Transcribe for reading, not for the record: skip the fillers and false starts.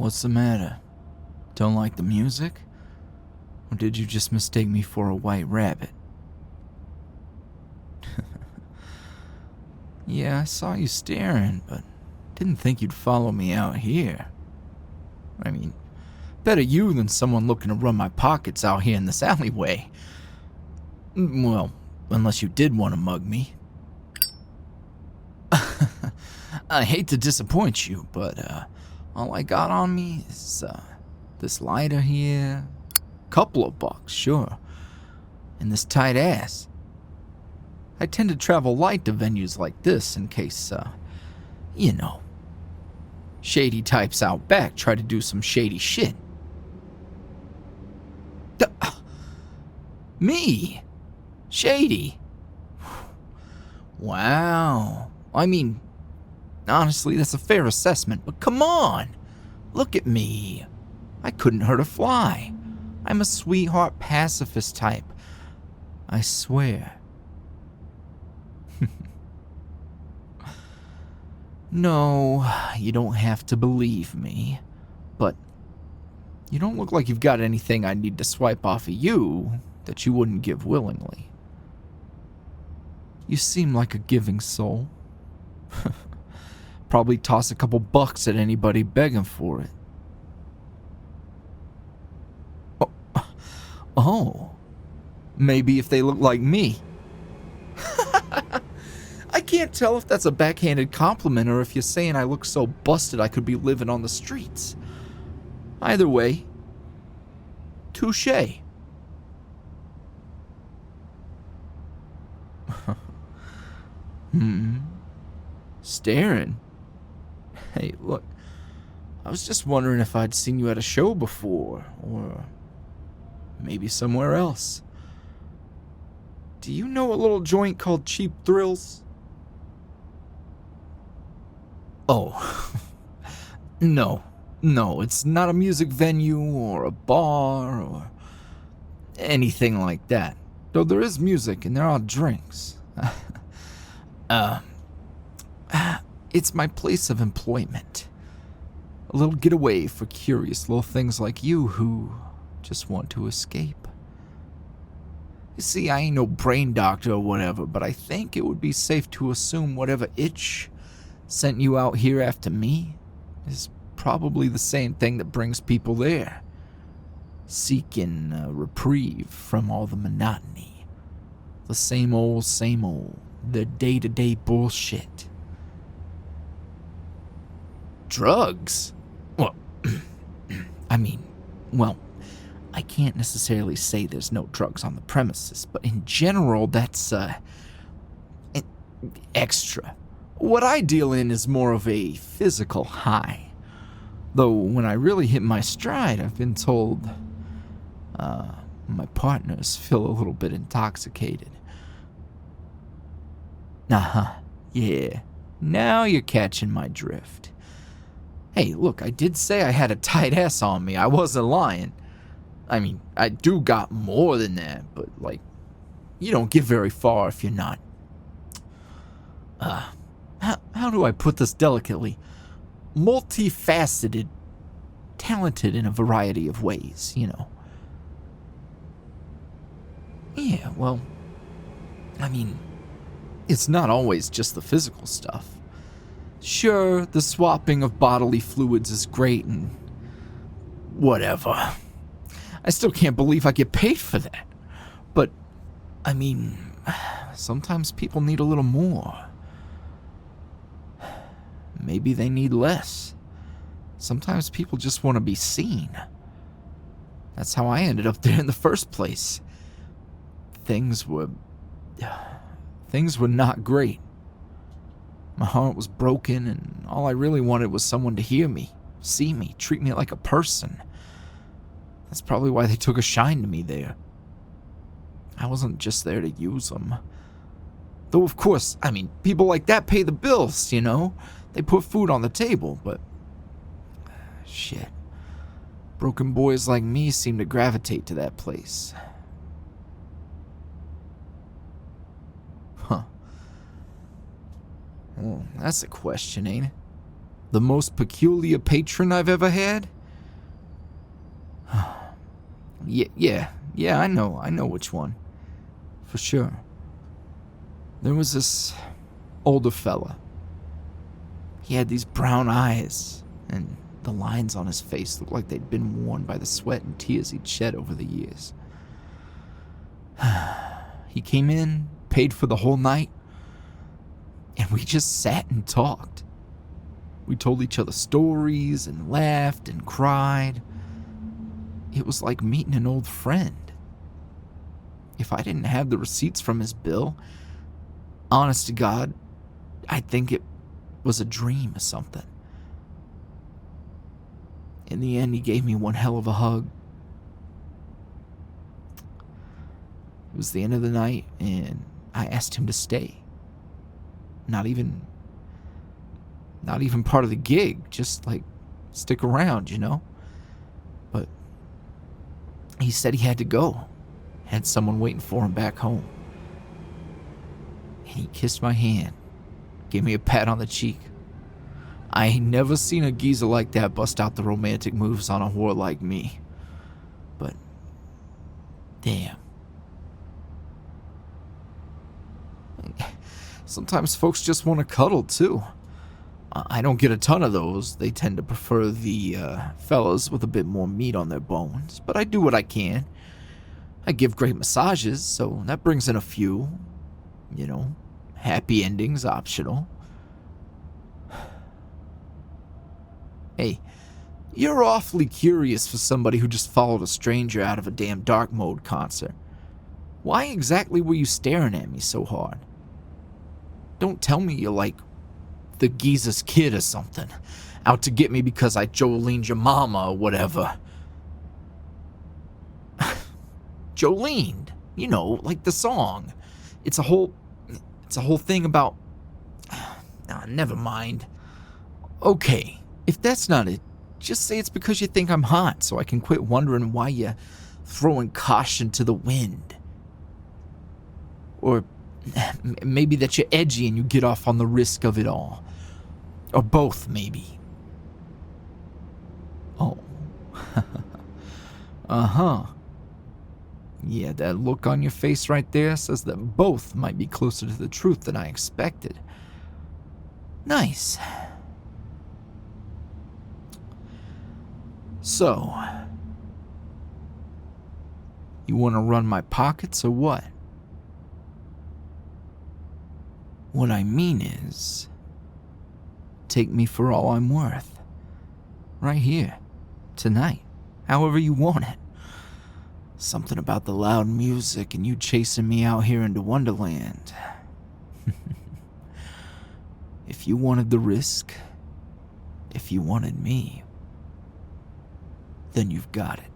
What's the matter? Don't like the music? Or did you just mistake me for a white rabbit? Yeah, I saw you staring, but didn't think you'd follow me out here. I mean, better you than someone looking to run my pockets out here in this alleyway. Well, unless you did want to mug me. I hate to disappoint you, but all I got on me is this lighter here, couple of bucks, sure, and this tight ass. I tend to travel light to venues like this in case, shady types out back try to do some shady shit. Me? Shady? Wow. I mean, honestly, that's a fair assessment, but come on. Look at me. I couldn't hurt a fly. I'm a sweetheart pacifist type. I swear. No, you don't have to believe me, but you don't look like you've got anything I need to swipe off of you that you wouldn't give willingly. You seem like a giving soul. Probably toss a couple bucks at anybody begging for it. Oh, maybe if they look like me. I can't tell if that's a backhanded compliment or if you're saying I look so busted I could be living on the streets. Either way, touche. Staring? Hey, look, I was just wondering if I'd seen you at a show before, or maybe somewhere else. Do you know a little joint called Cheap Thrills? Oh, no, it's not a music venue or a bar or anything like that. Though there is music and there are drinks. It's my place of employment. A little getaway for curious little things like you who just want to escape. You see, I ain't no brain doctor or whatever, but I think it would be safe to assume whatever itch sent you out here after me is probably the same thing that brings people there. Seeking a reprieve from all the monotony. The same old, the day-to-day bullshit. Drugs? Well, I can't necessarily say there's no drugs on the premises, but in general, that's, extra. What I deal in is more of a physical high. Though when I really hit my stride, I've been told, my partners feel a little bit intoxicated. Yeah. Now you're catching my drift. Hey, look, I did say I had a tight ass on me. I wasn't lying. I mean, I do got more than that, but, you don't get very far if you're not. How do I put this delicately? Multifaceted, talented in a variety of ways, you know. Yeah, well, it's not always just the physical stuff. Sure, the swapping of bodily fluids is great and whatever. I still can't believe I get paid for that. But, sometimes people need a little more. Maybe they need less. Sometimes people just want to be seen. That's how I ended up there in the first place. Things were not great. My heart was broken, and all I really wanted was someone to hear me, see me, treat me like a person. That's probably why they took a shine to me there. I wasn't just there to use them. Though, of course, people like that pay the bills, you know? They put food on the table, but... shit. Broken boys like me seem to gravitate to that place. Huh. Well, that's a question, ain't it? The most peculiar patron I've ever had? Yeah, I know which one. For sure. There was this older fella. He had these brown eyes, and the lines on his face looked like they'd been worn by the sweat and tears he'd shed over the years. He came in, paid for the whole night, and we just sat and talked. We told each other stories and laughed and cried. It was like meeting an old friend. If I didn't have the receipts from his bill, honest to God, I'd think it was a dream or something. In the end, he gave me one hell of a hug. It was the end of the night, and I asked him to stay. Not even part of the gig, just like stick around, you know? But he said he had to go. Had someone waiting for him back home. And he kissed my hand, gave me a pat on the cheek. I ain't never seen a geezer like that bust out the romantic moves on a whore like me. But, damn. Sometimes folks just want to cuddle, too. I don't get a ton of those. They tend to prefer the fellas with a bit more meat on their bones. But I do what I can. I give great massages, so that brings in a few. You know, happy endings optional. Hey, you're awfully curious for somebody who just followed a stranger out of a damn dark mode concert. Why exactly were you staring at me so hard? Don't tell me you're like the geezer's kid or something, out to get me because I Jolene'd your mama or whatever. Jolene, you know, like the song. It's a whole thing about... never mind. Okay, if that's not it, just say it's because you think I'm hot, so I can quit wondering why you're throwing caution to the wind. Or maybe that you're edgy and you get off on the risk of it all. Or both, maybe. Oh. Uh-huh. Yeah, that look on your face right there says that both might be closer to the truth than I expected. Nice. So, you want to run my pockets or what? What I mean is, take me for all I'm worth. Right here, tonight, however you want it. Something about the loud music and you chasing me out here into Wonderland. If you wanted the risk, if you wanted me, then you've got it.